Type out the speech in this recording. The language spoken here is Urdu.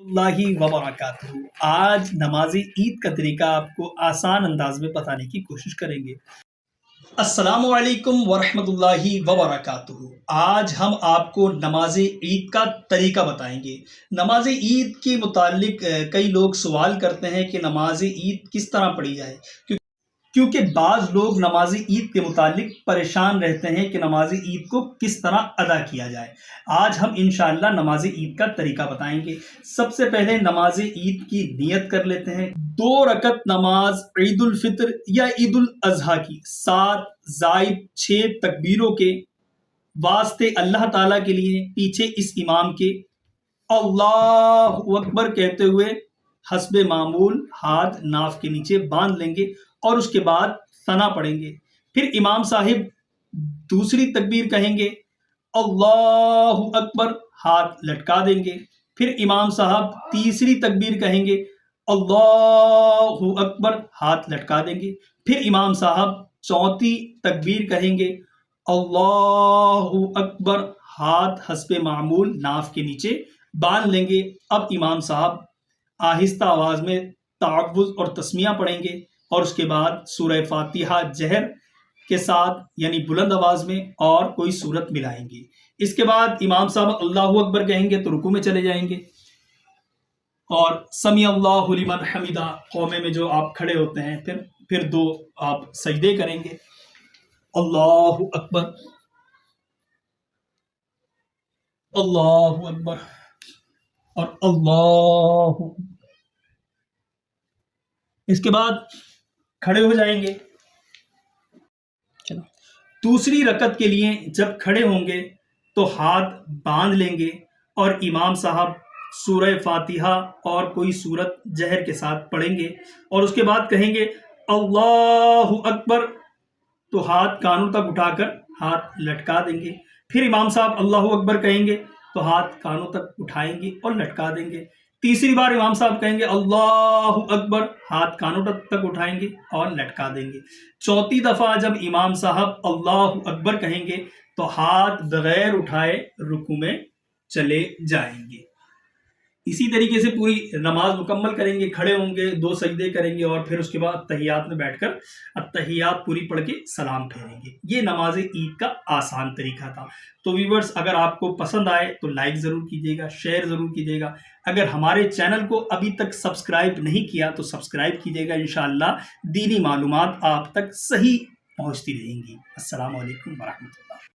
اللہ وبرکاتہ۔ آج نماز عید کا طریقہ آپ کو آسان انداز میں بتانے کی کوشش کریں گے۔ السلام علیکم ورحمۃ اللہ وبرکاتہ۔ آج ہم آپ کو نماز عید کا طریقہ بتائیں گے۔ نماز عید کے متعلق کئی لوگ سوال کرتے ہیں کہ نماز عید کس طرح پڑھی جائے، کیونکہ بعض لوگ نماز عید کے متعلق پریشان رہتے ہیں کہ نماز عید کو کس طرح ادا کیا جائے۔ آج ہم انشاءاللہ نماز عید کا طریقہ بتائیں گے۔ سب سے پہلے نماز عید کی نیت کر لیتے ہیں۔ 2 رکعت نماز عید الفطر یا عید الاضحیٰ کی 7 زائد 6 تکبیروں کے واسطے اللہ تعالیٰ کے لیے پیچھے اس امام کے اللہ اکبر کہتے ہوئے حسب معمول ہاتھ ناف کے نیچے باندھ لیں گے اور اس کے بعد ثنا پڑھیں گے۔ پھر امام صاحب دوسری تکبیر کہیں گے، اللہ اکبر، ہاتھ لٹکا دیں گے۔ پھر امام صاحب تیسری تکبیر کہیں گے، اللہ اکبر، ہاتھ لٹکا دیں گے۔ پھر امام صاحب چوتھی تکبیر کہیں گے، اللہ اکبر، ہاتھ حسب معمول ناف کے نیچے باندھ لیں گے۔ اب امام صاحب آہستہ آواز میں تعوذ اور تسمیہ پڑھیں گے اور اس کے بعد سورہ فاتحہ جہر کے ساتھ یعنی بلند آواز میں اور کوئی سورت ملائیں گے۔ اس کے بعد امام صاحب اللہ اکبر کہیں گے تو رکوع میں چلے جائیں گے اور سمیع اللہ لمن حمدہ قومے میں جو آپ کھڑے ہوتے ہیں پھر 2 آپ سجدے کریں گے، اللہ اکبر، اللہ اکبر اور اللہ۔ اس کے بعد کھڑے ہو جائیں گے۔ دوسری رکعت کے لیے جب کھڑے ہوں گے تو ہاتھ باندھ لیں گے اور امام صاحب سورہ فاتحہ اور کوئی سورت جہر کے ساتھ پڑھیں گے اور اس کے بعد کہیں گے اللہ اکبر، تو ہاتھ کانوں تک اٹھا کر ہاتھ لٹکا دیں گے۔ پھر امام صاحب اللہ اکبر کہیں گے تو ہاتھ کانوں تک اٹھائیں گے اور لٹکا دیں گے۔ تیسری بار امام صاحب کہیں گے اللہ اکبر، ہاتھ کانوں تک اٹھائیں گے اور لٹکا دیں گے۔ چوتھی دفعہ جب امام صاحب اللہ اکبر کہیں گے تو ہاتھ بغیر اٹھائے رکوع میں چلے جائیں گے۔ اسی طریقے سے پوری نماز مکمل کریں گے، کھڑے ہوں گے، 2 سجدے کریں گے اور پھر اس کے بعد تحیات میں بیٹھ کر التحیات پوری پڑھ کے سلام پھیریں گے۔ یہ نماز عید کا آسان طریقہ تھا۔ تو ویورز، اگر آپ کو پسند آئے تو لائک ضرور کیجیے گا، شیئر ضرور کیجیے گا۔ اگر ہمارے چینل کو ابھی تک سبسکرائب نہیں کیا تو سبسکرائب کیجیے گا۔ انشاءاللہ دینی معلومات آپ تک صحیح پہنچتی رہیں گی۔ السلام علیکم ورحمۃ اللہ۔